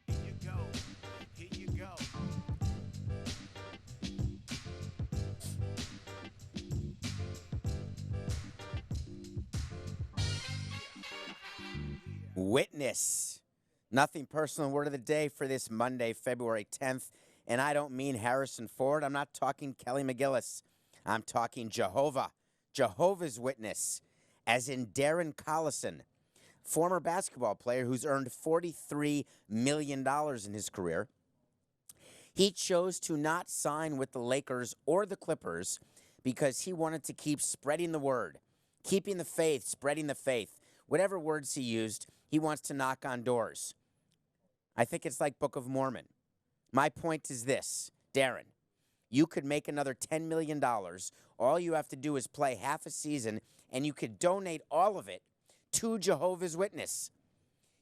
Here you go. Here you go. Witness. Nothing personal word of the day for this Monday, February 10th. And I don't mean Harrison Ford. I'm not talking Kelly McGillis. I'm talking Jehovah. Jehovah's Witness, as in Darren Collison, former basketball player who's earned $43 million in his career. He chose to not sign with the Lakers or the Clippers because he wanted to keep spreading the word, keeping the faith, spreading the faith. Whatever words he used, he wants to knock on doors. I think it's like Book of Mormon. My point is this, Darren, you could make another $10 million. All you have to do is play half a season, and you could donate all of it to Jehovah's Witness.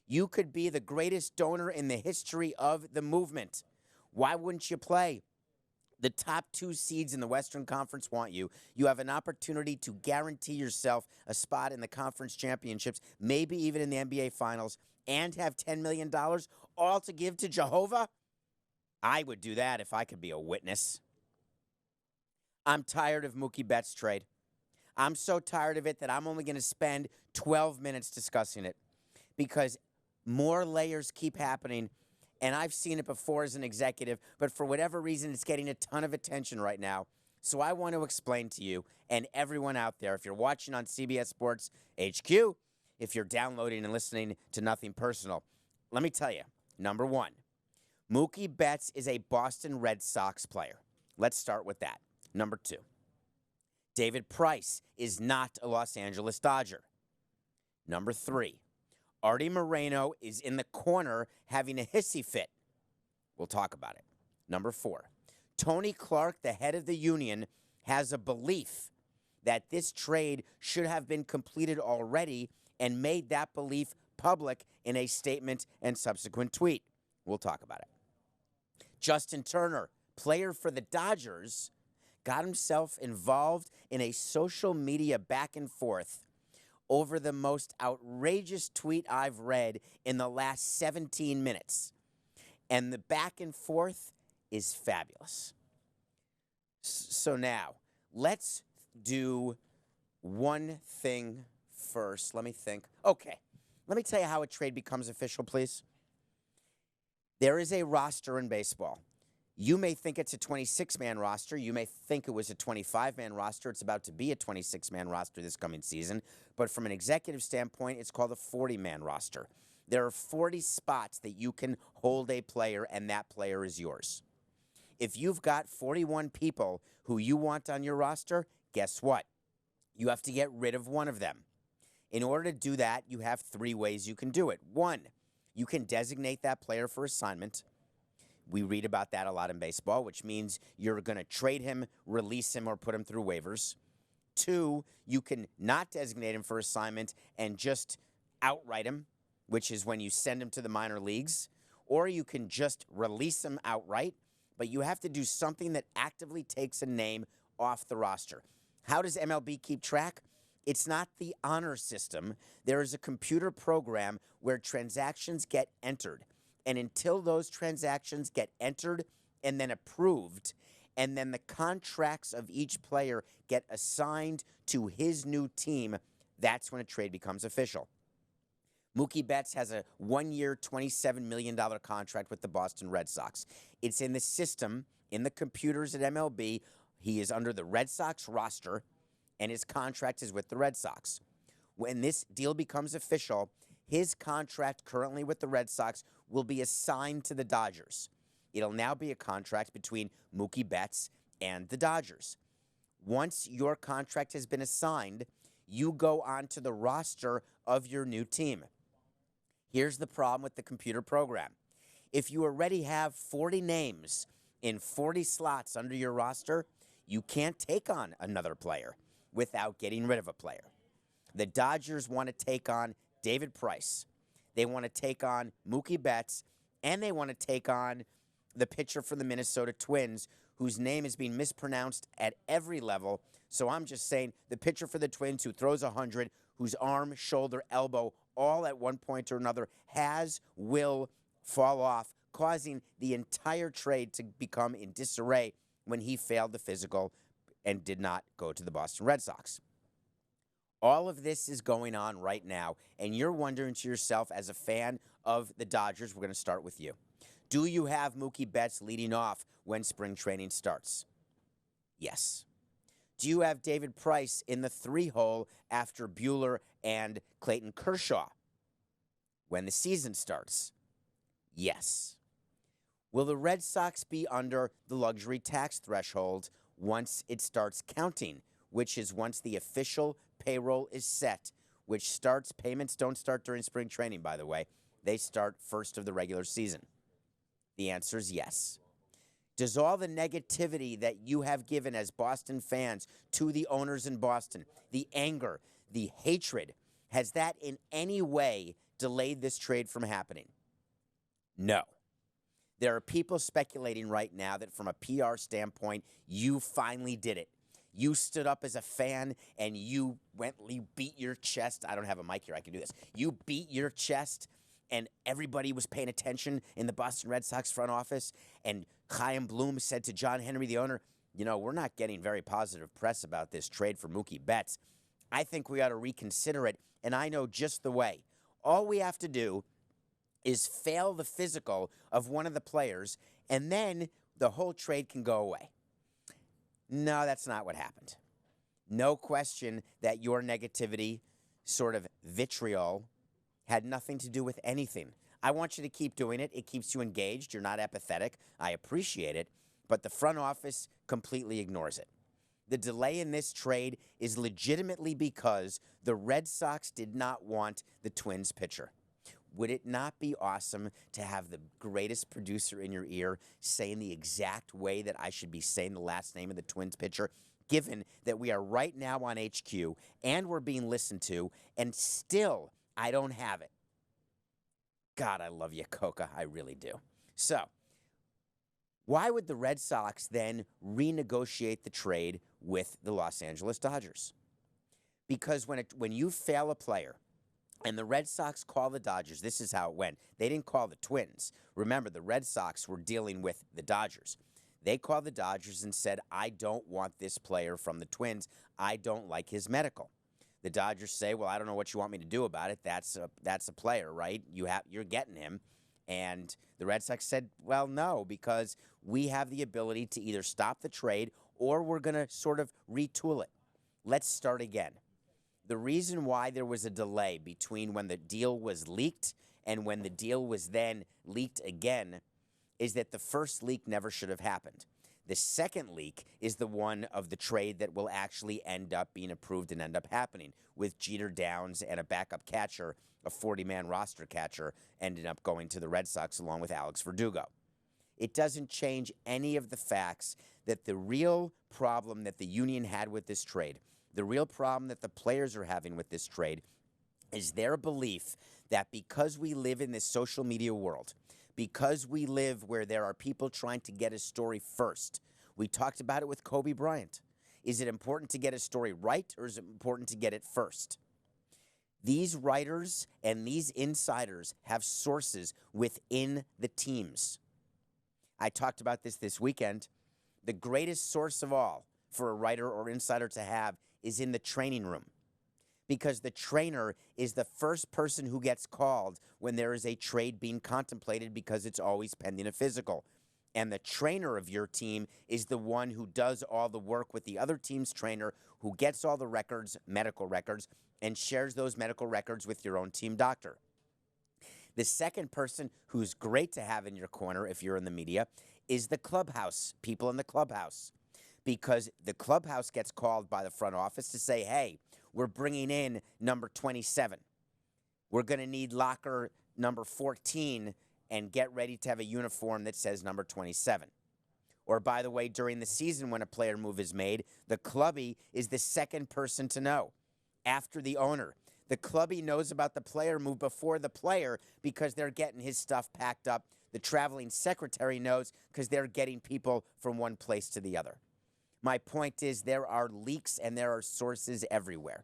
You could be the greatest donor in the history of the movement. Why wouldn't you play? The top 2 seeds in the Western Conference want you. You have an opportunity to guarantee yourself a spot in the conference championships, maybe even in the NBA Finals, and have $10 million, all to give to Jehovah? I would do that if I could be a witness. I'm tired of Mookie Betts trade. I'm so tired of it that I'm only going to spend 12 minutes discussing it because more layers keep happening. And I've seen it before as an executive, but for whatever reason, it's getting a ton of attention right now. So I want to explain to you and everyone out there, if you're watching on CBS Sports HQ, if you're downloading and listening to Nothing Personal, let me tell you, number one, Mookie Betts is a Boston Red Sox player. Let's start with that. Number two, David Price is not a Los Angeles Dodger. Number three, Artie Moreno is in the corner having a hissy fit. We'll talk about it. Number four, Tony Clark, the head of the union, has a belief that this trade should have been completed already and made that belief public in a statement and subsequent tweet. We'll talk about it. Justin Turner, player for the Dodgers, got himself involved in a social media back and forth over the most outrageous tweet I've read in the last 17 minutes. And the back and forth is fabulous. So now, let's do one thing first. Let me think. Okay, let me tell you how a trade becomes official, please. There is a roster in baseball. You may think it's a 26-man roster. You may think it was a 25-man roster. It's about to be a 26-man roster this coming season. But from an executive standpoint, it's called a 40-man roster. There are 40 spots that you can hold a player, and that player is yours. If you've got 41 people who you want on your roster, guess what? You have to get rid of one of them. In order to do that, you have 3 ways you can do it. 1, you can designate that player for assignment. We read about that a lot in baseball, which means you're going to trade him, release him, or put him through waivers. 2, you can not designate him for assignment and just outright him, which is when you send him to the minor leagues. Or you can just release him outright, but you have to do something that actively takes a name off the roster. How does MLB keep track? It's not the honor system. There is a computer program where transactions get entered. And until those transactions get entered and then approved, and then the contracts of each player get assigned to his new team, that's when a trade becomes official. Mookie Betts has a 1-year, $27 million contract with the Boston Red Sox. It's in the system, in the computers at MLB. He is under the Red Sox roster, and his contract is with the Red Sox. When this deal becomes official, his contract currently with the Red Sox will be assigned to the Dodgers. It'll now be a contract between Mookie Betts and the Dodgers. Once your contract has been assigned, you go onto the roster of your new team. Here's the problem with the computer program. If you already have 40 names in 40 slots under your roster, you can't take on another player without getting rid of a player. The Dodgers want to take on David Price. They want to take on Mookie Betts, and they want to take on the pitcher for the Minnesota Twins, whose name is being mispronounced at every level. So I'm just saying the pitcher for the Twins who throws 100, whose arm, shoulder, elbow all at one point or another will fall off, causing the entire trade to become in disarray when he failed the physical and did not go to the Boston Red Sox. All of this is going on right now, and you're wondering to yourself, as a fan of the Dodgers, we're going to start with you. Do you have Mookie Betts leading off when spring training starts? Yes. Do you have David Price in the 3-hole after Buehler and Clayton Kershaw when the season starts? Yes. Will the Red Sox be under the luxury tax threshold once it starts counting, which is once the official payroll is set, which starts, payments don't start during spring training, by the way. They start first of the regular season. The answer is yes. Does all the negativity that you have given as Boston fans to the owners in Boston, the anger, the hatred, has that in any way delayed this trade from happening? No. There are people speculating right now that from a PR standpoint, you finally did it. You stood up as a fan and you beat your chest. I don't have a mic here. I can do this. You beat your chest and everybody was paying attention in the Boston Red Sox front office. And Chaim Bloom said to John Henry, the owner, we're not getting very positive press about this trade for Mookie Betts. I think we ought to reconsider it. And I know just the way. All we have to do is fail the physical of one of the players, and then the whole trade can go away. No, that's not what happened. No question that your negativity, sort of vitriol, had nothing to do with anything. I want you to keep doing it. It keeps you engaged. You're not apathetic. I appreciate it. But the front office completely ignores it. The delay in this trade is legitimately because the Red Sox did not want the Twins pitcher. Would it not be awesome to have the greatest producer in your ear saying the exact way that I should be saying the last name of the Twins pitcher, given that we are right now on HQ and we're being listened to, and still I don't have it? God, I love you, Coca. I really do. So, why would the Red Sox then renegotiate the trade with the Los Angeles Dodgers? Because when you fail a player, and the Red Sox call the Dodgers, this is how it went. They didn't call the Twins. Remember, the Red Sox were dealing with the Dodgers. They called the Dodgers and said, I don't want this player from the Twins. I don't like his medical. The Dodgers say, well, I don't know what you want me to do about it. That's a player, right? You're getting him. And the Red Sox said, well, no, because we have the ability to either stop the trade or we're going to sort of retool it. Let's start again. The reason why there was a delay between when the deal was leaked and when the deal was then leaked again is that the first leak never should have happened. The second leak is the one of the trade that will actually end up being approved and end up happening, with Jeter Downs and a backup catcher, a 40-man roster catcher, ended up going to the Red Sox along with Alex Verdugo. It doesn't change any of the facts that the real problem that the union had with this trade, the real problem that the players are having with this trade, is their belief that because we live in this social media world, because we live where there are people trying to get a story first. We talked about it with Kobe Bryant. Is it important to get a story right, or is it important to get it first? These writers and these insiders have sources within the teams. I talked about this weekend. The greatest source of all for a writer or insider to have is in the training room, because the trainer is the first person who gets called when there is a trade being contemplated, because it's always pending a physical. And the trainer of your team is the one who does all the work with the other team's trainer, who gets all the records, medical records, and shares those medical records with your own team doctor. The second person who's great to have in your corner if you're in the media is the clubhouse, people in the clubhouse. Because the clubhouse gets called by the front office to say, hey, we're bringing in number 27. We're going to need locker number 14 and get ready to have a uniform that says number 27. Or, by the way, during the season when a player move is made, the clubby is the second person to know after the owner. The clubby knows about the player move before the player because they're getting his stuff packed up. The traveling secretary knows because they're getting people from one place to the other. My point is, there are leaks and there are sources everywhere.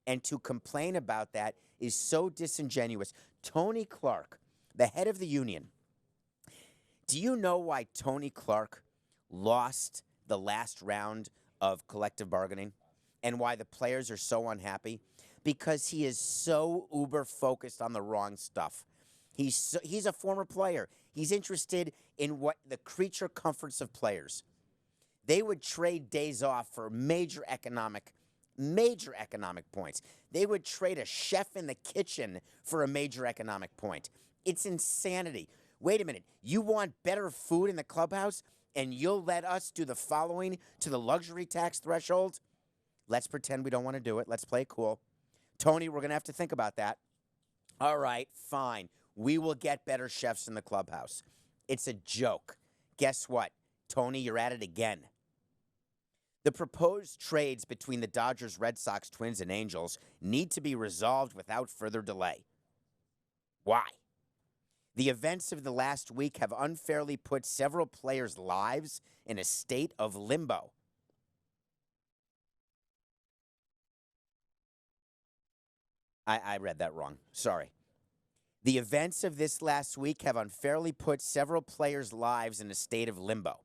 And to complain about that is so disingenuous. Tony Clark, the head of the union, do you know why Tony Clark lost the last round of collective bargaining and why the players are so unhappy? Because he is so uber focused on the wrong stuff. He's a former player. He's interested in what the creature comforts of players. They would trade days off for major economic points. They would trade a chef in the kitchen for a major economic point. It's insanity. Wait a minute. You want better food in the clubhouse and you'll let us do the following to the luxury tax threshold? Let's pretend we don't want to do it. Let's play it cool. Tony, we're going to have to think about that. All right, fine. We will get better chefs in the clubhouse. It's a joke. Guess what? Tony, you're at it again. The proposed trades between the Dodgers, Red Sox, Twins, and Angels need to be resolved without further delay. Why? The events of the last week have unfairly put several players' lives in a state of limbo. I read that wrong. Sorry. The events of this last week have unfairly put several players' lives in a state of limbo.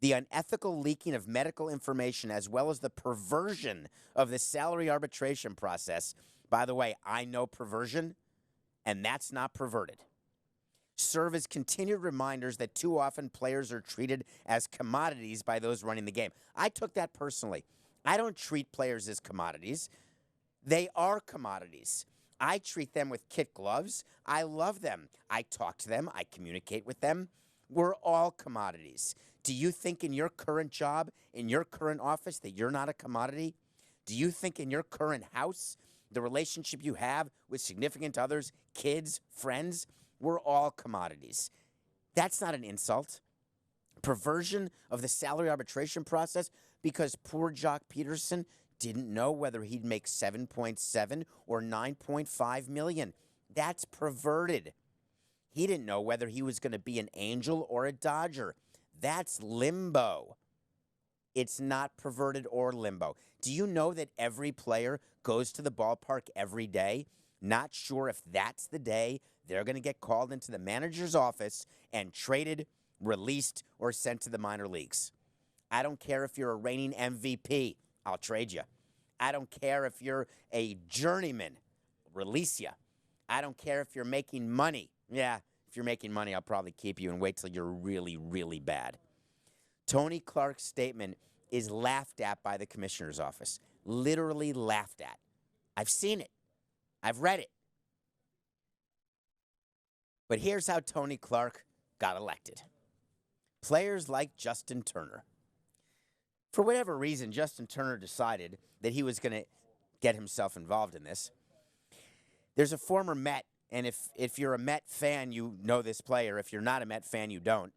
The unethical leaking of medical information as well as the perversion of the salary arbitration process. By the way, I know perversion, and that's not perverted. Serve as continued reminders that too often players are treated as commodities by those running the game. I took that personally. I don't treat players as commodities. They are commodities. I treat them with kid gloves. I love them. I talk to them. I communicate with them. We're all commodities. Do you think in your current job, in your current office, that you're not a commodity? Do you think in your current house, the relationship you have with significant others, kids, friends, we're all commodities? That's not an insult. Perversion of the salary arbitration process because poor Jock Peterson didn't know whether he'd make 7.7 or 9.5 million. That's perverted. He didn't know whether he was going to be an Angel or a Dodger. That's limbo. It's not perverted or limbo. Do you know that every player goes to the ballpark every day, not sure if that's the day they're going to get called into the manager's office and traded, released, or sent to the minor leagues? I don't care if you're a reigning MVP. I'll trade you. I don't care if you're a journeyman. Release you. I don't care if you're making money. Yeah, if you're making money, I'll probably keep you and wait till you're really, really bad. Tony Clark's statement is laughed at by the commissioner's office. Literally laughed at. I've seen it. I've read it. But here's how Tony Clark got elected. Players like Justin Turner. For whatever reason, Justin Turner decided that he was going to get himself involved in this. There's a former Met, and if you're a Met fan, you know this player. If you're not a Met fan, you don't.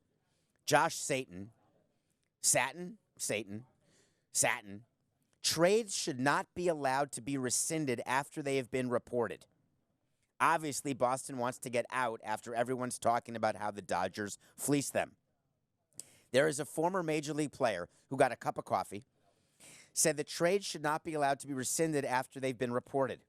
Josh Satin. Trades should not be allowed to be rescinded after they have been reported. Obviously, Boston wants to get out after everyone's talking about how the Dodgers fleeced them. There is a former Major League player who got a cup of coffee, said that trades should not be allowed to be rescinded after they've been reported.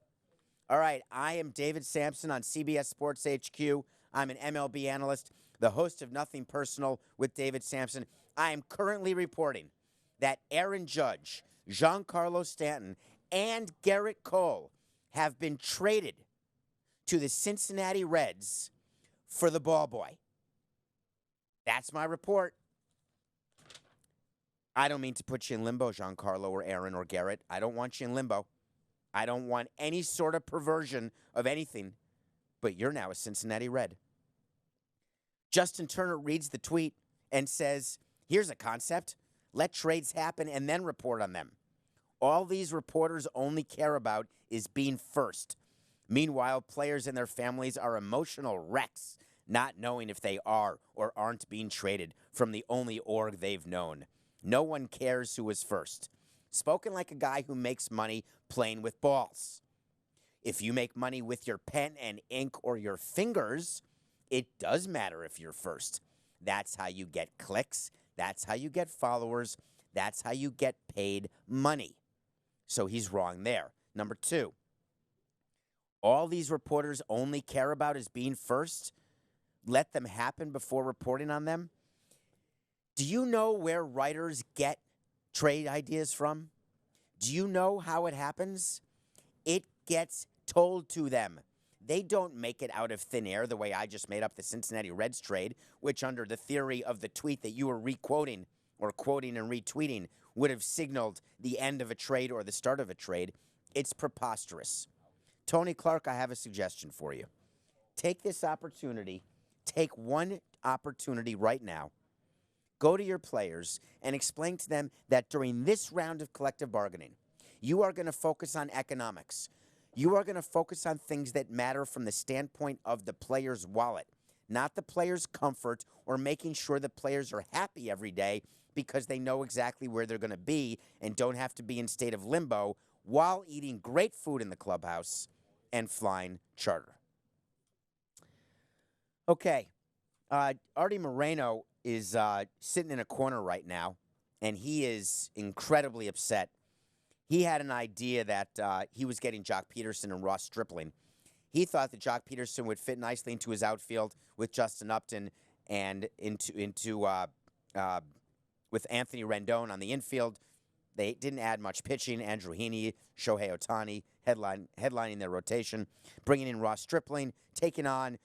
All right, I am David Samson on CBS Sports HQ. I'm an MLB analyst, the host of Nothing Personal with David Samson. I am currently reporting that Aaron Judge, Giancarlo Stanton, and Garrett Cole have been traded to the Cincinnati Reds for the ball boy. That's my report. I don't mean to put you in limbo, Giancarlo or Aaron or Garrett. I don't want you in limbo. I don't want any sort of perversion of anything, but you're now a Cincinnati Red. Justin Turner reads the tweet and says, here's a concept. Let trades happen and then report on them. All these reporters only care about is being first. Meanwhile, players and their families are emotional wrecks, not knowing if they are or aren't being traded from the only org they've known. No one cares who was first. Spoken like a guy who makes money playing with balls. If you make money with your pen and ink or your fingers, it does matter if you're first. That's how you get clicks. That's how you get followers. That's how you get paid money. So he's wrong there. Number two, all these reporters only care about is being first. Let them happen before reporting on them. Do you know where writers get trade ideas from? Do you know how it happens? It gets told to them. They don't make it out of thin air the way I just made up the Cincinnati Reds trade, which under the theory of the tweet that you were requoting or quoting and retweeting would have signaled the end of a trade or the start of a trade. It's preposterous. Tony Clark, I have a suggestion for you. Take this opportunity. Take one opportunity right now. Go to your players and explain to them that during this round of collective bargaining, you are going to focus on economics. You are going to focus on things that matter from the standpoint of the player's wallet, not the player's comfort or making sure the players are happy every day because they know exactly where they're going to be and don't have to be in state of limbo while eating great food in the clubhouse and flying charter. Okay, Artie Moreno is sitting in a corner right now, and he is incredibly upset. He had an idea that he was getting Jock Peterson and Ross Stripling. He thought that Jock Peterson would fit nicely into his outfield with Justin Upton and with Anthony Rendon on the infield. They didn't add much pitching. Andrew Heaney, Shohei Ohtani headlining their rotation, bringing in Ross Stripling, taking on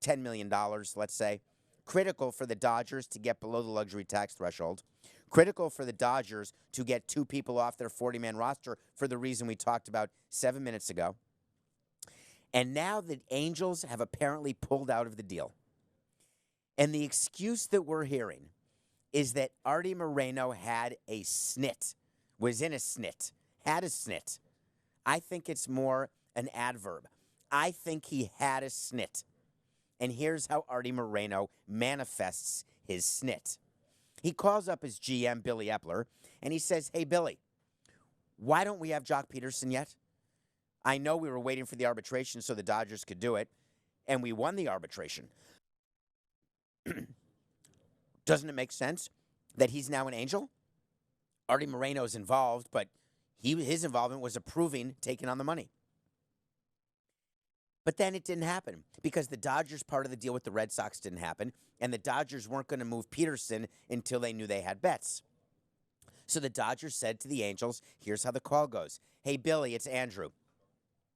$10 million, let's say. Critical for the Dodgers to get below the luxury tax threshold. Critical for the Dodgers to get two people off their 40-man roster for the reason we talked about 7 minutes ago. And now the Angels have apparently pulled out of the deal. And the excuse that we're hearing is that Artie Moreno had a snit, was in a snit, had a snit. I think it's more an adverb. I think he had a snit. And here's how Artie Moreno manifests his snit. He calls up his GM, Billy Epler, and he says, hey, Billy, why don't we have Jock Peterson yet? I know we were waiting for the arbitration so the Dodgers could do it, and we won the arbitration. Doesn't it make sense that he's now an Angel? Artie Moreno is involved, but his involvement was approving taking on the money. But then it didn't happen because the Dodgers part of the deal with the Red Sox didn't happen, and the Dodgers weren't going to move Peterson until they knew they had Betts. So the Dodgers said to the Angels, here's how the call goes. Hey, Billy, it's Andrew.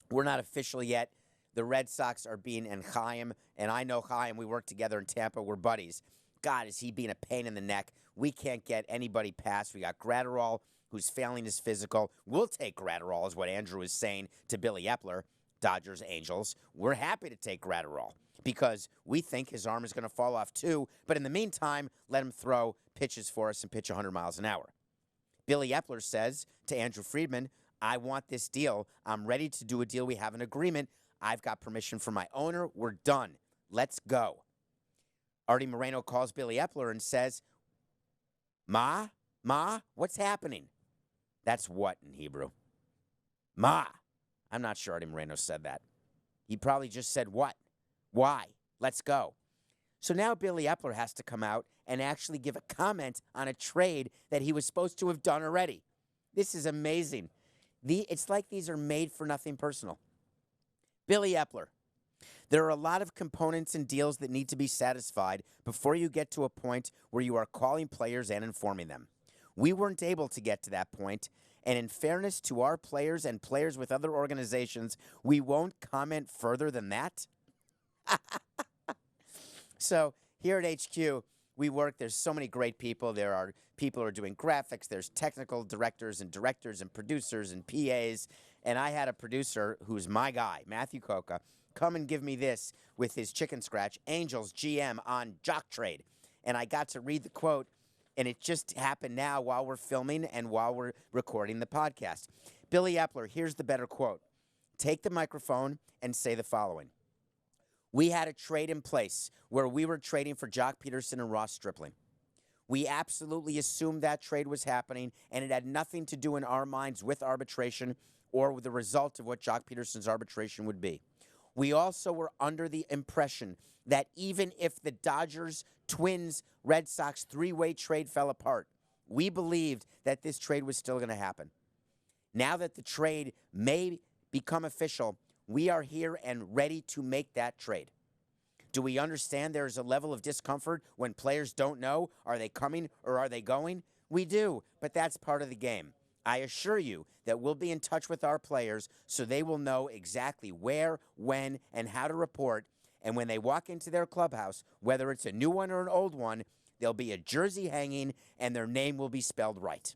We're not official yet. The Red Sox are being, and Chaim, and I know Chaim, we work together in Tampa, we're buddies. God, is he being a pain in the neck. We can't get anybody past. We got Gratterall, who's failing his physical. We'll take Gratterall, is what Andrew is saying to Billy Epler. Dodgers, Angels, we're happy to take Gratterall because we think his arm is going to fall off too. But in the meantime, let him throw pitches for us and pitch 100 miles an hour. Billy Epler says to Andrew Friedman, I want this deal. I'm ready to do a deal. We have an agreement. I've got permission from my owner. We're done. Let's go. Artie Moreno calls Billy Epler and says, Ma, what's happening? That's what in Hebrew? Ma. I'm not sure Artie Moreno said that. He probably just said what? Why? Let's go. So now Billy Epler has to come out and actually give a comment on a trade that he was supposed to have done already. This is amazing. It's like these are made for nothing personal. Billy Epler, there are a lot of components and deals that need to be satisfied before you get to a point where you are calling players and informing them. We weren't able to get to that point. And in fairness to our players and players with other organizations, we won't comment further than that. So here at HQ, we work. There's so many great people. There are people who are doing graphics. There's technical directors and producers and PAs. And I had a producer who's my guy, Matthew Coca, come and give me this with his chicken scratch, Angels GM on Jock Trade. And I got to read the quote. And it just happened now while we're filming and while we're recording the podcast. Billy Epler, here's the better quote. Take the microphone and say the following. We had a trade in place where we were trading for Jock Peterson and Ross Stripling. We absolutely assumed that trade was happening, and it had nothing to do in our minds with arbitration or with the result of what Jock Peterson's arbitration would be. We also were under the impression that even if the Dodgers, Twins, Red Sox three-way trade fell apart, we believed that this trade was still going to happen. Now that the trade may become official, we are here and ready to make that trade. Do we understand there is a level of discomfort when players don't know, are they coming or are they going? We do, but that's part of the game. I assure you that we'll be in touch with our players so they will know exactly where, when, and how to report. And when they walk into their clubhouse, whether it's a new one or an old one, there'll be a jersey hanging and their name will be spelled right.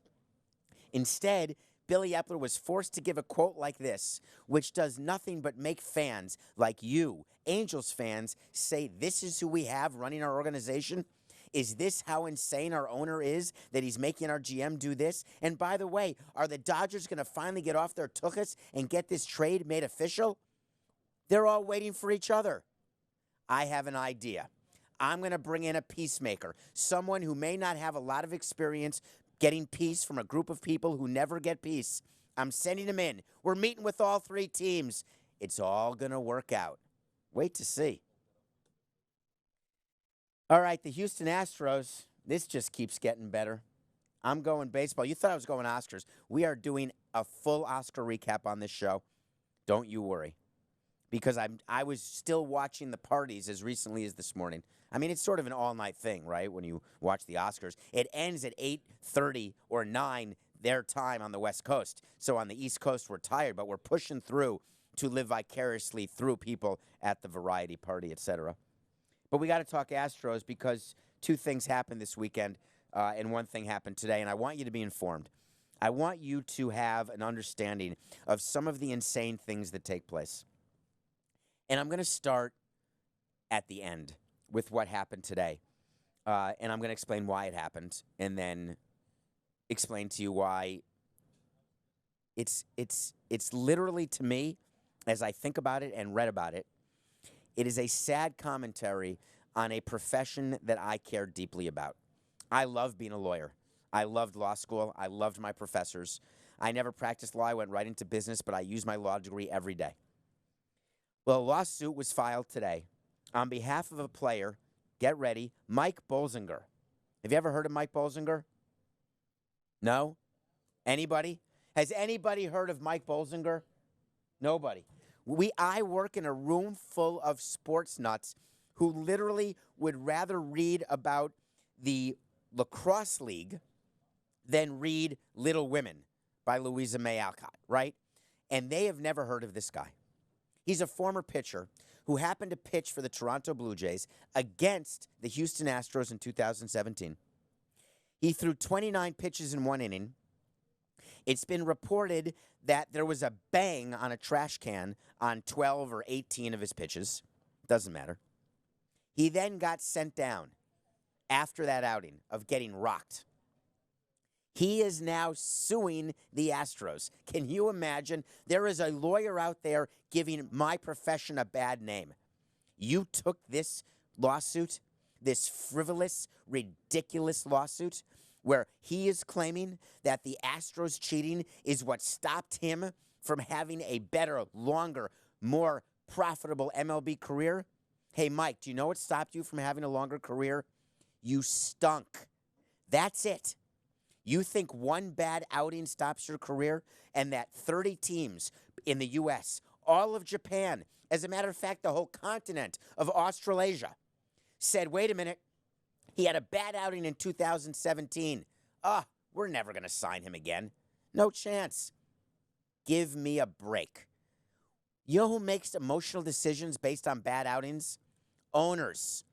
Instead, Billy Epler was forced to give a quote like this, which does nothing but make fans like you, Angels fans, say this is who we have running our organization? Is this how insane our owner is that he's making our GM do this? And by the way, are the Dodgers going to finally get off their tuchus and get this trade made official? They're all waiting for each other. I have an idea. I'm going to bring in a peacemaker, someone who may not have a lot of experience getting peace from a group of people who never get peace. I'm sending him in. We're meeting with all three teams. It's all going to work out. Wait to see. All right, the Houston Astros, this just keeps getting better. I'm going baseball. You thought I was going Oscars. We are doing a full Oscar recap on this show. Don't you worry. Because I was still watching the parties as recently as this morning. I mean, it's sort of an all-night thing, right, when you watch the Oscars. It ends at 8:30 or 9 their time on the West Coast. So on the East Coast, we're tired, but we're pushing through to live vicariously through people at the variety party, etc. But we got to talk Astros because two things happened this weekend and one thing happened today, and I want you to be informed. I want you to have an understanding of some of the insane things that take place. And I'm going to start at the end with what happened today. And I'm going to explain why it happened and then explain to you why it's literally, to me, as I think about it and read about it, it is a sad commentary on a profession that I care deeply about. I love being a lawyer. I loved law school. I loved my professors. I never practiced law. I went right into business, but I use my law degree every day. Well, a lawsuit was filed today on behalf of a player, get ready, Mike Bolsinger. Have you ever heard of Mike Bolsinger? No? Anybody? Has anybody heard of Mike Bolsinger? Nobody. I work in a room full of sports nuts who literally would rather read about the lacrosse league than read Little Women by Louisa May Alcott, right? And they have never heard of this guy. He's a former pitcher who happened to pitch for the Toronto Blue Jays against the Houston Astros in 2017. He threw 29 pitches in one inning. It's been reported that there was a bang on a trash can on 12 or 18 of his pitches. Doesn't matter. He then got sent down after that outing of getting rocked. He is now suing the Astros. Can you imagine? There is a lawyer out there giving my profession a bad name. You took this lawsuit, this frivolous, ridiculous lawsuit, where he is claiming that the Astros cheating is what stopped him from having a better, longer, more profitable MLB career. Hey, Mike, do you know what stopped you from having a longer career? You stunk. That's it. You think one bad outing stops your career and that 30 teams in the U.S., all of Japan, as a matter of fact, the whole continent of Australasia, said, wait a minute, he had a bad outing in 2017. We're never going to sign him again. No chance. Give me a break. You know who makes emotional decisions based on bad outings? Owners.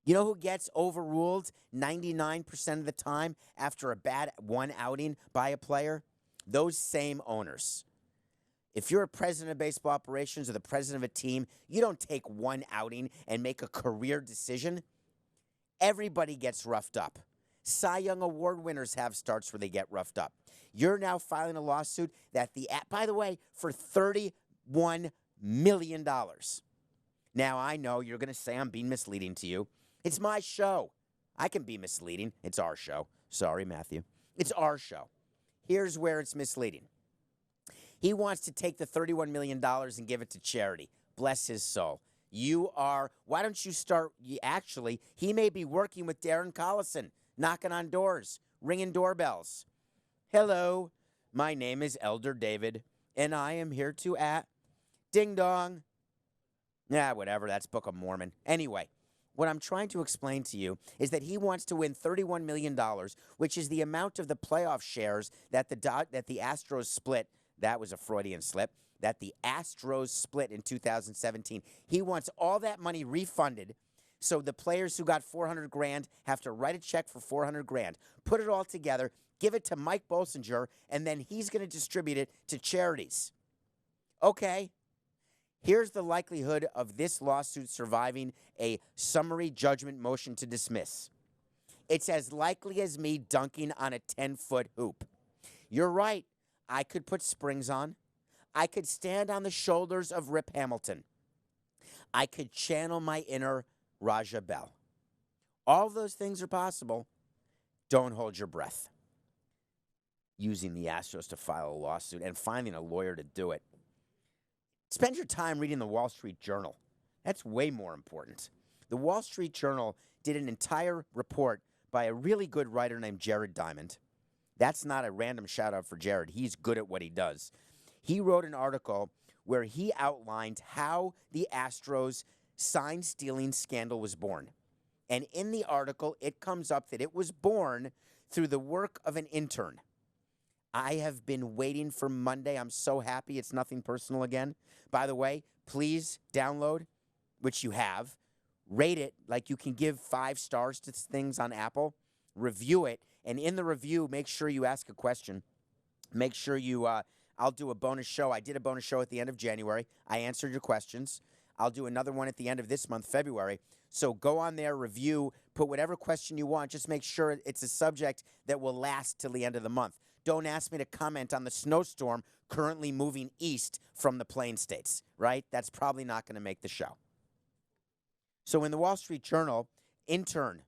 You know who gets overruled 99% of the time after a bad one outing by a player? Those same owners. If you're a president of baseball operations or the president of a team, you don't take one outing and make a career decision. Everybody gets roughed up. Cy Young Award winners have starts where they get roughed up. You're now filing a lawsuit that by the way, for $31 million. Now, I know you're going to say I'm being misleading to you. It's my show. I can be misleading. It's our show. Sorry, Matthew. It's our show. Here's where it's misleading. He wants to take the $31 million and give it to charity. Bless his soul. Why don't you start, actually, he may be working with Darren Collison, knocking on doors, ringing doorbells. Hello, My name is Elder David, and I am here to ding dong. Yeah, whatever. That's Book of Mormon. Anyway, what I'm trying to explain to you is that he wants to win $31 million, which is the amount of the playoff shares that the Astros split. That was a Freudian slip. That the Astros split in 2017. He wants all that money refunded. So the players who got $400,000 have to write a check for $400,000, put it all together, give it to Mike Bolsinger, and then he's going to distribute it to charities. Okay. Here's the likelihood of this lawsuit surviving a summary judgment motion to dismiss. It's as likely as me dunking on a 10-foot hoop. You're right. I could put springs on. I could stand on the shoulders of Rip Hamilton. I could channel my inner Raja Bell. All those things are possible. Don't hold your breath. Using the Astros to file a lawsuit and finding a lawyer to do it. Spend your time reading the Wall Street Journal. That's way more important. The Wall Street Journal did an entire report by a really good writer named Jared Diamond. That's not a random shout out for Jared. He's good at what he does. He wrote an article where he outlined how the Astros sign stealing scandal was born. And in the article, it comes up that it was born through the work of an intern. I have been waiting for Monday. I'm so happy it's nothing personal again. By the way, please download, which you have, rate it like you can give 5 stars to things on Apple, review it, and in the review, make sure you ask a question. Make sure you, I'll do a bonus show. I did a bonus show at the end of January. I answered your questions. I'll do another one at the end of this month, February. So go on there, review, put whatever question you want. Just make sure it's a subject that will last till the end of the month. Don't ask me to comment on the snowstorm currently moving east from the Plain States, right? That's probably not going to make the show. So in the Wall Street Journal, intern,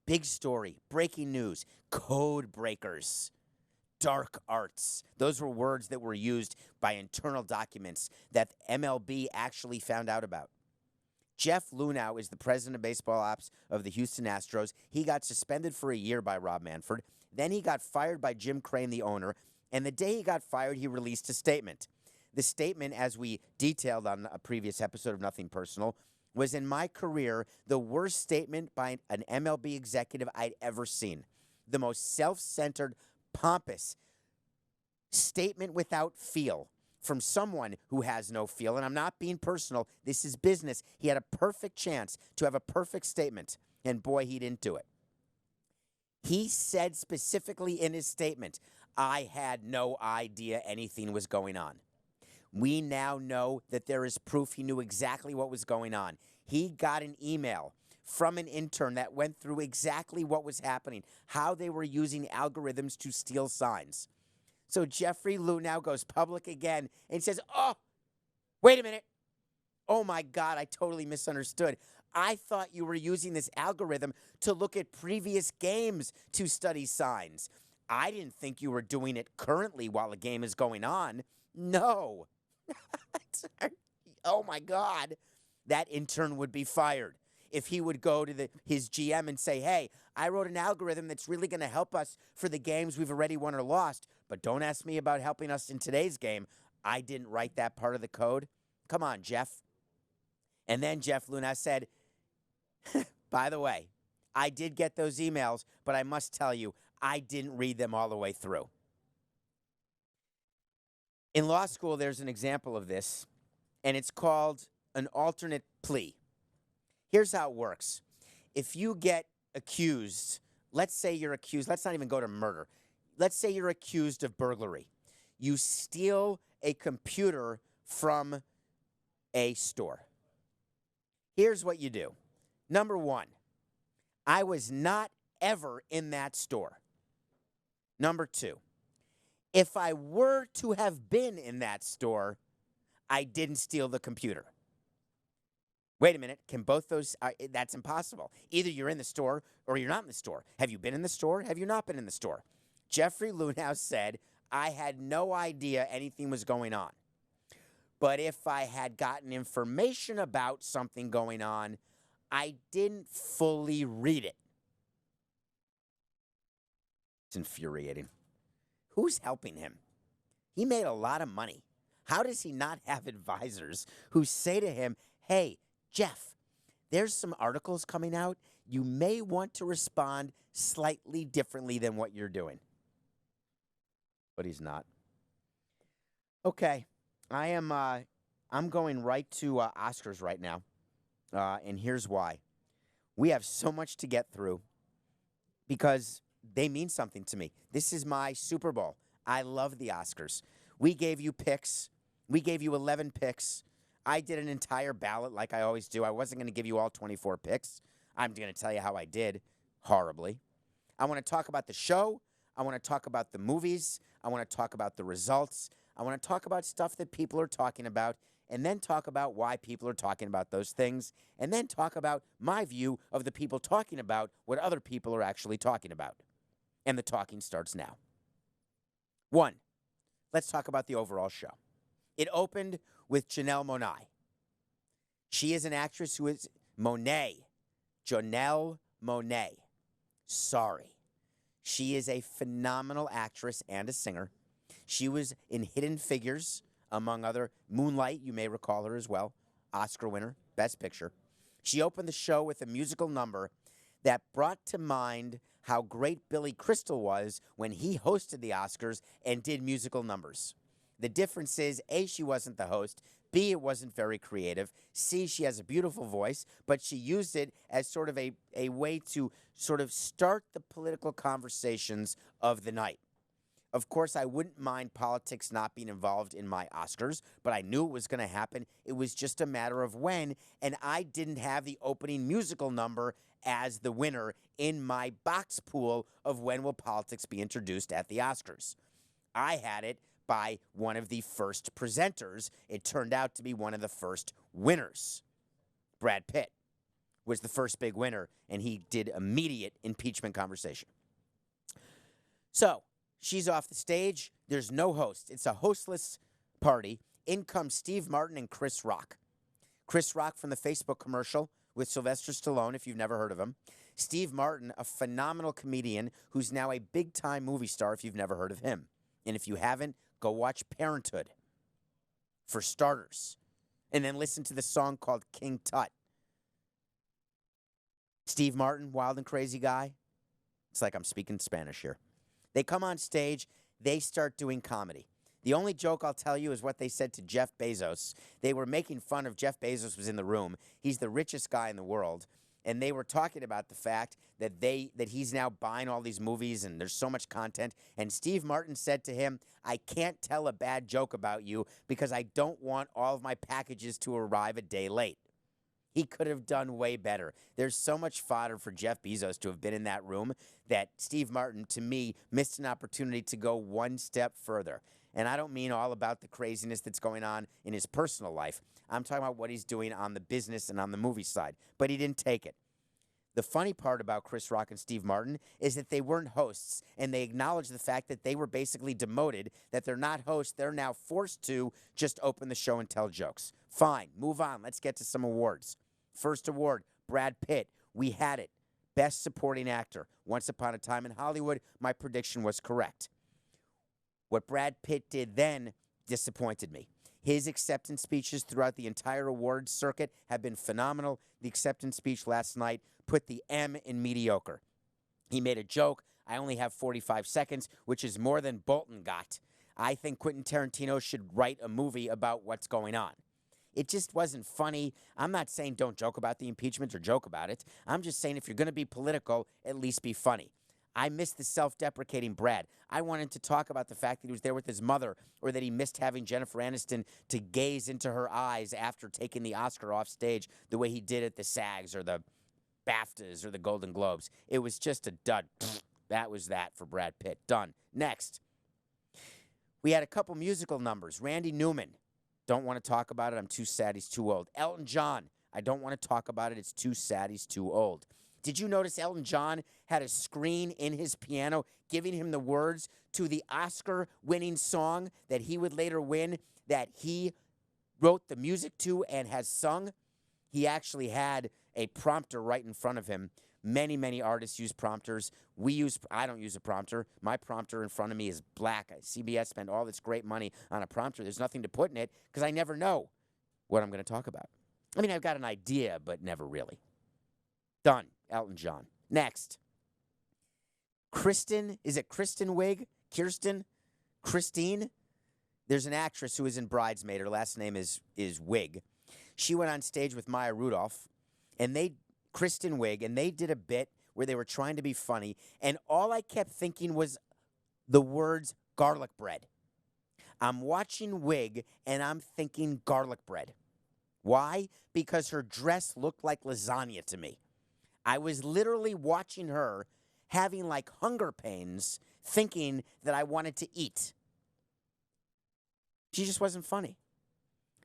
big story, breaking news, code breakers, dark arts. Those were words that were used by internal documents that MLB actually found out about. Jeff Luhnow is the president of baseball ops of the Houston Astros. He got suspended for a year by Rob Manfred. Then he got fired by Jim Crane, the owner. And the day he got fired, he released a statement. The statement, as we detailed on a previous episode of Nothing Personal, was in my career the worst statement by an MLB executive I'd ever seen. The most self-centered, pompous statement without feel from someone who has no feel. And I'm not being personal. This is business. He had a perfect chance to have a perfect statement. And boy, he didn't do it. He said specifically in his statement, I had no idea anything was going on. We now know that there is proof he knew exactly what was going on. He got an email from an intern that went through exactly what was happening, how they were using algorithms to steal signs. So Jeffrey Luhnow goes public again and says, oh, wait a minute. Oh, my God, I totally misunderstood. I thought you were using this algorithm to look at previous games to study signs. I didn't think you were doing it currently while a game is going on. No. Oh, my God. That intern would be fired if he would go to his GM and say, hey, I wrote an algorithm that's really going to help us for the games we've already won or lost, but don't ask me about helping us in today's game. I didn't write that part of the code. Come on, Jeff. And then Jeff Luhnow said, by the way, I did get those emails, but I must tell you, I didn't read them all the way through. In law school, there's an example of this, and it's called an alternate plea. Here's how it works. If you get accused, let's say you're accused, let's not even go to murder. Let's say you're accused of burglary. You steal a computer from a store. Here's what you do. Number one, I was not ever in that store. Number two, if I were to have been in that store, I didn't steal the computer. Wait a minute, can both those, that's impossible. Either you're in the store or you're not in the store. Have you been in the store? Have you not been in the store? Jeffrey Luhnow said, I had no idea anything was going on. But if I had gotten information about something going on, I didn't fully read it. It's infuriating. Who's helping him? He made a lot of money. How does he not have advisors who say to him, hey, Jeff, there's some articles coming out. You may want to respond slightly differently than what you're doing. But he's not. Okay, I'm going right to Oscars right now, and here's why. We have so much to get through because they mean something to me. This is my Super Bowl. I love the Oscars. We gave you picks. We gave you 11 picks. I did an entire ballot like I always do. I wasn't going to give you all 24 picks. I'm going to tell you how I did horribly. I want to talk about the show. I want to talk about the movies. I want to talk about the results. I want to talk about stuff that people are talking about, and then talk about why people are talking about those things, and then talk about my view of the people talking about what other people are actually talking about. And the talking starts now. 1, let's talk about the overall show. It opened with Janelle Monáe. She is an actress who is Monáe. Janelle Monáe. Sorry. She is a phenomenal actress and a singer. She was in Hidden Figures, among other. Moonlight, you may recall her as well. Oscar winner, Best Picture. She opened the show with a musical number that brought to mind how great Billy Crystal was when he hosted the Oscars and did musical numbers. The difference is, A, she wasn't the host. B, it wasn't very creative. C, she has a beautiful voice, but she used it as sort of a way to sort of start the political conversations of the night. Of course, I wouldn't mind politics not being involved in my Oscars, but I knew it was going to happen. It was just a matter of when, and I didn't have the opening musical number as the winner in my box pool of when will politics be introduced at the Oscars. I had it by one of the first presenters. It turned out to be one of the first winners. Brad Pitt was the first big winner, and he did immediate impeachment conversation. So, she's off the stage. There's no host. It's a hostless party. In comes Steve Martin and Chris Rock. Chris Rock from the Facebook commercial with Sylvester Stallone, if you've never heard of him. Steve Martin, a phenomenal comedian who's now a big-time movie star if you've never heard of him. And if you haven't, go watch Parenthood, for starters. And then listen to the song called King Tut. Steve Martin, wild and crazy guy. It's like I'm speaking Spanish here. They come on stage. They start doing comedy. The only joke I'll tell you is what they said to Jeff Bezos. They were making fun of Jeff Bezos was in the room. He's the richest guy in the world. And they were talking about the fact that he's now buying all these movies and there's so much content. And Steve Martin said to him, I can't tell a bad joke about you because I don't want all of my packages to arrive a day late. He could have done way better. There's so much fodder for Jeff Bezos to have been in that room that Steve Martin, to me, missed an opportunity to go one step further. And I don't mean all about the craziness that's going on in his personal life. I'm talking about what he's doing on the business and on the movie side. But he didn't take it. The funny part about Chris Rock and Steve Martin is that they weren't hosts, and they acknowledged the fact that they were basically demoted, that they're not hosts. They're now forced to just open the show and tell jokes. Fine, move on. Let's get to some awards. First award, Brad Pitt. We had it. Best Supporting Actor. Once Upon a Time in Hollywood, my prediction was correct. What Brad Pitt did then disappointed me. His acceptance speeches throughout the entire awards circuit have been phenomenal. The acceptance speech last night put the M in mediocre. He made a joke. I only have 45 seconds, which is more than Bolton got. I think Quentin Tarantino should write a movie about what's going on. It just wasn't funny. I'm not saying don't joke about the impeachment or joke about it. I'm just saying if you're going to be political, at least be funny. I missed the self-deprecating Brad. I wanted to talk about the fact that he was there with his mother, or that he missed having Jennifer Aniston to gaze into her eyes after taking the Oscar off stage the way he did at the SAGs or the BAFTAs or the Golden Globes. It was just a dud. That was that for Brad Pitt. Done. Next. We had a couple musical numbers. Randy Newman. Don't want to talk about it. I'm too sad. He's too old. Elton John. I don't want to talk about it. It's too sad. He's too old. Did you notice Elton John had a screen in his piano giving him the words to the Oscar-winning song that he would later win, that he wrote the music to and has sung? He actually had a prompter right in front of him Many, many artists use prompters. I don't use a prompter. My prompter in front of me is black. CBS spent all this great money on a prompter. There's nothing to put in it because I never know what I'm going to talk about. I mean, I've got an idea, but never really. Done. Elton John. Next. Kristen, is it Kristen Wiig? Kirsten? Christine? There's an actress who is in Bridesmaid. Her last name is Wiig. She went on stage with Maya Rudolph, and Kristen Wiig, and they did a bit where they were trying to be funny, and all I kept thinking was the words garlic bread. I'm watching Wiig, and I'm thinking garlic bread. Why? Because her dress looked like lasagna to me. I was literally watching her having like hunger pains, thinking that I wanted to eat. She just wasn't funny.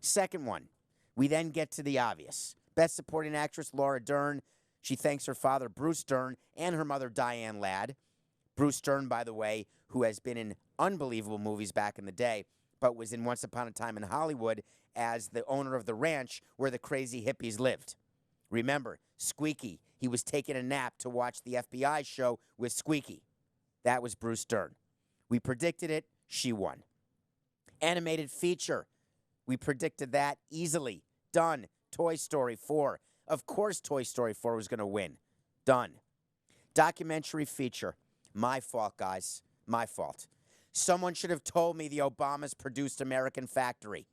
Second one, we then get to the obvious. Best Supporting Actress, Laura Dern. She thanks her father, Bruce Dern, and her mother, Diane Ladd. Bruce Dern, by the way, who has been in unbelievable movies back in the day, but was in Once Upon a Time in Hollywood as the owner of the ranch where the crazy hippies lived. Remember, Squeaky. He was taking a nap to watch the FBI show with Squeaky. That was Bruce Dern. We predicted it. She won. Animated feature. We predicted that easily. Done. Toy Story 4. Of course Toy Story 4 was going to win. Done. Documentary feature. My fault, guys. My fault. Someone should have told me the Obamas produced American Factory.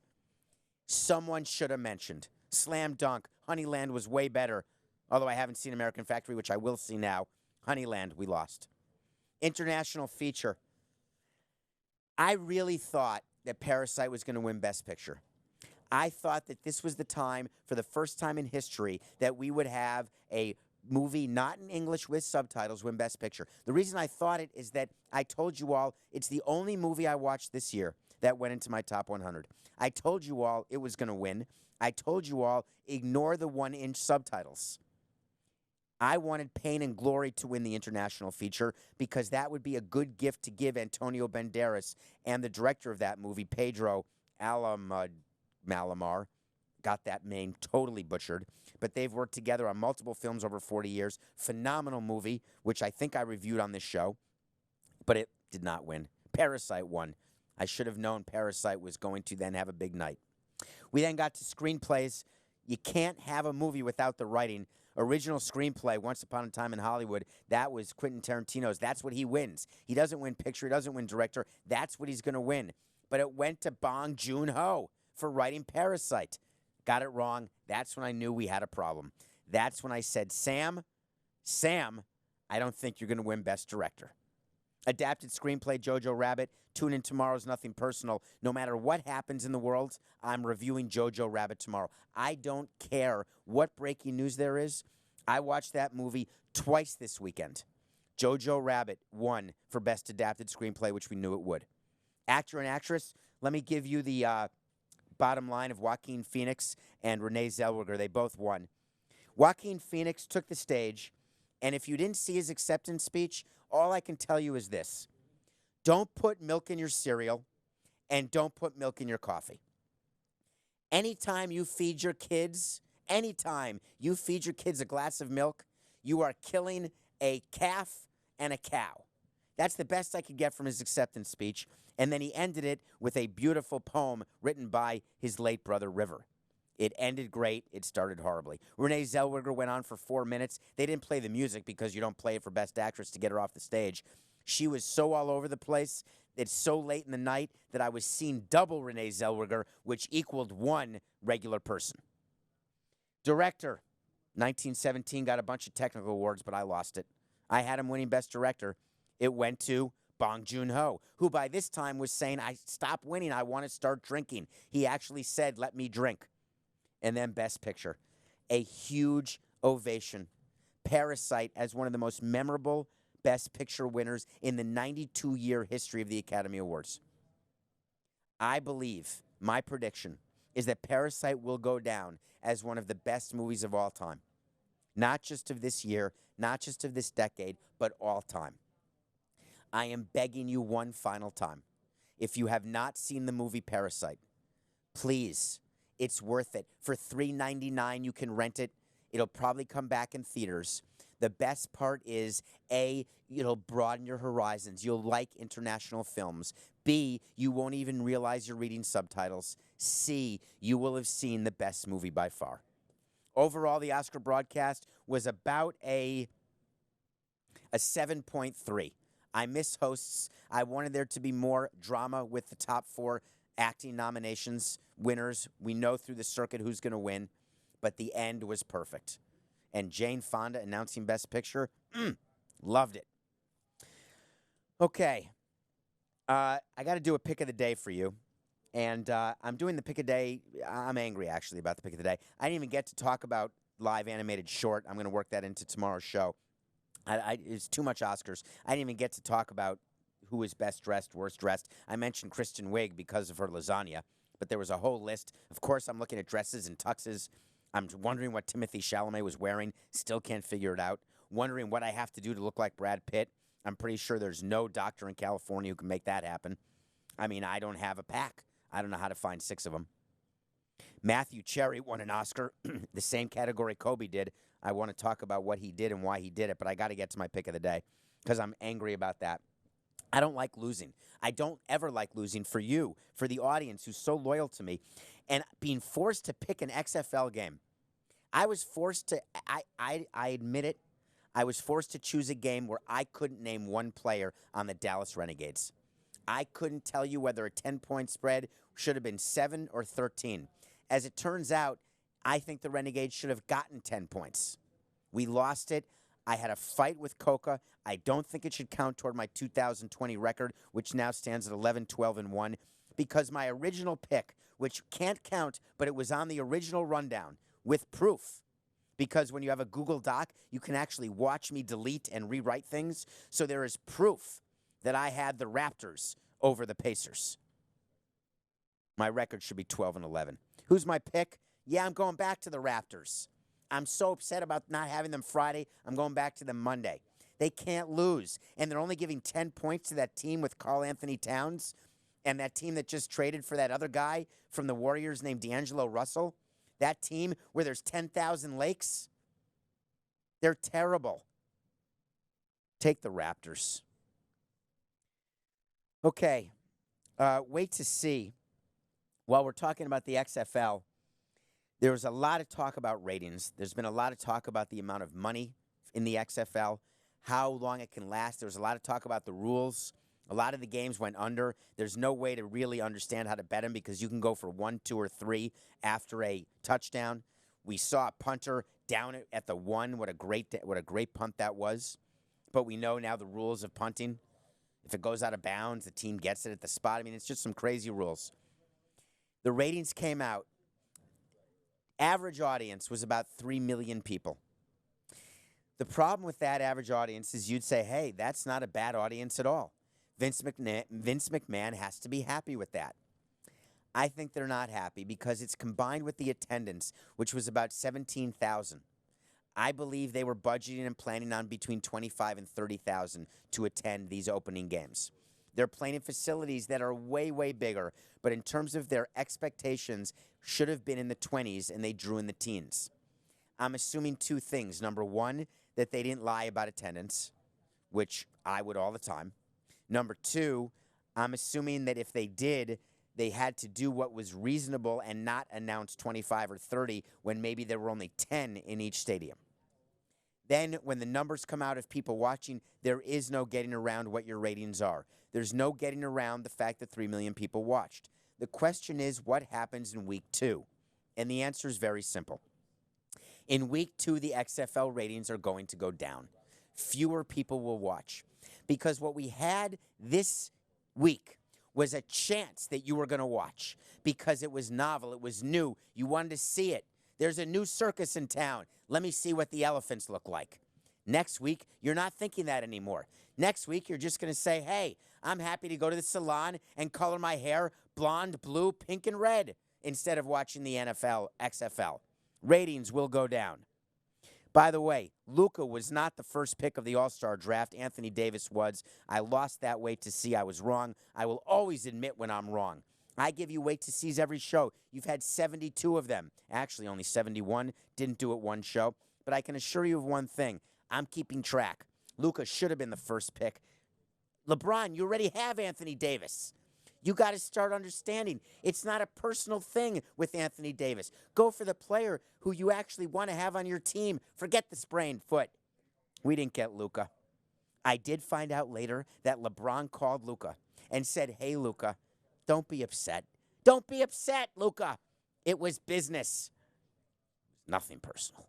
Someone should have mentioned. Slam dunk. Honeyland was way better. Although I haven't seen American Factory, which I will see now. Honeyland, we lost. International feature. I really thought that Parasite was going to win Best Picture. I thought that this was the time, for the first time in history, that we would have a movie not in English with subtitles win Best Picture. The reason I thought it is that I told you all it's the only movie I watched this year that went into my top 100. I told you all it was going to win. I told you all ignore the 1-inch subtitles. I wanted Pain and Glory to win the international feature because that would be a good gift to give Antonio Banderas and the director of that movie, Pedro Malamar. Got that name totally butchered. But they've worked together on multiple films over 40 years. Phenomenal movie, which I think I reviewed on this show. But it did not win. Parasite won. I should have known Parasite was going to then have a big night. We then got to screenplays. You can't have a movie without the writing. Original screenplay, Once Upon a Time in Hollywood, that was Quentin Tarantino's. That's what he wins. He doesn't win picture. He doesn't win director. That's what he's going to win. But it went to Bong Joon-ho for writing Parasite. Got it wrong. That's when I knew we had a problem. That's when I said, Sam, I don't think you're going to win Best Director. Adapted screenplay, Jojo Rabbit. Tune in tomorrow's Nothing Personal. No matter what happens in the world, I'm reviewing Jojo Rabbit tomorrow. I don't care what breaking news there is. I watched that movie twice this weekend. Jojo Rabbit won for Best Adapted Screenplay, which we knew it would. Actor and actress, let me give you the bottom line of Joaquin Phoenix and Renee Zellweger. They both won. Joaquin Phoenix took the stage, and if you didn't see his acceptance speech, all I can tell you is this. Don't put milk in your cereal, and don't put milk in your coffee. Anytime you feed your kids a glass of milk, you are killing a calf and a cow. That's the best I could get from his acceptance speech. And then he ended it with a beautiful poem written by his late brother, River. It ended great. It started horribly. Renee Zellweger went on for 4 minutes. They didn't play the music because you don't play it for Best Actress to get her off the stage. She was so all over the place. It's so late in the night that I was seeing double Renee Zellweger, which equaled one regular person. Director, 1917, got a bunch of technical awards, but I lost it. I had him winning Best Director. It went to Bong Joon-ho, who by this time was saying, I stop winning, I want to start drinking. He actually said, let me drink. And then Best Picture. A huge ovation. Parasite as one of the most memorable Best Picture winners in the 92-year history of the Academy Awards. I believe, my prediction, is that Parasite will go down as one of the best movies of all time. Not just of this year, not just of this decade, but all time. I am begging you one final time. If you have not seen the movie Parasite, please, it's worth it. For $3.99, you can rent it. It'll probably come back in theaters. The best part is, A, it'll broaden your horizons. You'll like international films. B, you won't even realize you're reading subtitles. C, you will have seen the best movie by far. Overall, the Oscar broadcast was about a 7.3. I miss hosts. I wanted there to be more drama with the top 4 acting nominations, winners. We know through the circuit who's going to win, but the end was perfect. And Jane Fonda announcing Best Picture, loved it. Okay, I got to do a pick of the day for you. And I'm doing the pick of the day. I'm angry, actually, about the pick of the day. I didn't even get to talk about live animated short. I'm going to work that into tomorrow's show. It's too much Oscars. I didn't even get to talk about who is best dressed, worst dressed. I mentioned Kristen Wiig because of her lasagna, but there was a whole list. Of course, I'm looking at dresses and tuxes. I'm wondering what Timothée Chalamet was wearing. Still can't figure it out. Wondering what I have to do to look like Brad Pitt. I'm pretty sure there's no doctor in California who can make that happen. I mean, I don't have a pack. I don't know how to find 6 of them. Matthew Cherry won an Oscar, the same category Kobe did. I want to talk about what he did and why he did it, but I got to get to my pick of the day because I'm angry about that. I don't like losing. I don't ever like losing for you, for the audience who's so loyal to me, and being forced to pick an XFL game. I was forced to, I admit it, I was forced to choose a game where I couldn't name one player on the Dallas Renegades. I couldn't tell you whether a 10-point spread should have been 7 or 13. As it turns out, I think the Renegades should have gotten 10 points. We lost it. I had a fight with Coca. I don't think it should count toward my 2020 record, which now stands at 11-12-1, because my original pick, which can't count, but it was on the original rundown with proof, because when you have a Google Doc, you can actually watch me delete and rewrite things. So there is proof that I had the Raptors over the Pacers. My record should be 12-11. Who's my pick? Yeah, I'm going back to the Raptors. I'm so upset about not having them Friday. I'm going back to them Monday. They can't lose. And they're only giving 10 points to that team with Karl Anthony Towns and that team that just traded for that other guy from the Warriors named D'Angelo Russell. That team where there's 10,000 lakes. They're terrible. Take the Raptors. Okay. Wait to see. While we're talking about the XFL, there was a lot of talk about ratings. There's been a lot of talk about the amount of money in the XFL, how long it can last. There was a lot of talk about the rules. A lot of the games went under. There's no way to really understand how to bet them because you can go for 1, 2, or 3 after a touchdown. We saw a punter down at the 1. What a great punt that was. But we know now the rules of punting. If it goes out of bounds, the team gets it at the spot. I mean, it's just some crazy rules. The ratings came out. Average audience was about 3 million people. The problem with that average audience is you'd say, hey, that's not a bad audience at all. Vince McMahon has to be happy with that. I think they're not happy because it's combined with the attendance, which was about 17,000. I believe they were budgeting and planning on between 25 and 30,000 to attend these opening games. They're playing in facilities that are way, way bigger, but in terms of their expectations, should have been in the 20s, and they drew in the teens. I'm assuming 2 things. Number 1, that they didn't lie about attendance, which I would all the time. Number 2, I'm assuming that if they did, they had to do what was reasonable and not announce 25 or 30 when maybe there were only 10 in each stadium. Then when the numbers come out of people watching, there is no getting around what your ratings are. There's no getting around the fact that 3 million people watched. The question is, what happens in week 2? And the answer is very simple. In week 2, the XFL ratings are going to go down. Fewer people will watch. Because what we had this week was a chance that you were going to watch. Because it was novel, it was new, you wanted to see it. There's a new circus in town. Let me see what the elephants look like. Next week, you're not thinking that anymore. Next week, you're just going to say, hey, I'm happy to go to the salon and color my hair blonde, blue, pink, and red instead of watching the NFL, XFL. Ratings will go down. By the way, Luka was not the first pick of the All-Star draft. Anthony Davis was. I lost that wait to see. I was wrong. I will always admit when I'm wrong. I give you wait to sees every show. You've had 72 of them. Actually, only 71. Didn't do it one show. But I can assure you of one thing. I'm keeping track. Luka should have been the first pick. LeBron, you already have Anthony Davis. You got to start understanding it's not a personal thing with Anthony Davis. Go for the player who you actually want to have on your team. Forget the sprained foot. We didn't get Luka. I did find out later that LeBron called Luka and said, hey, Luka, don't be upset. Don't be upset, Luka. It was business. Nothing personal.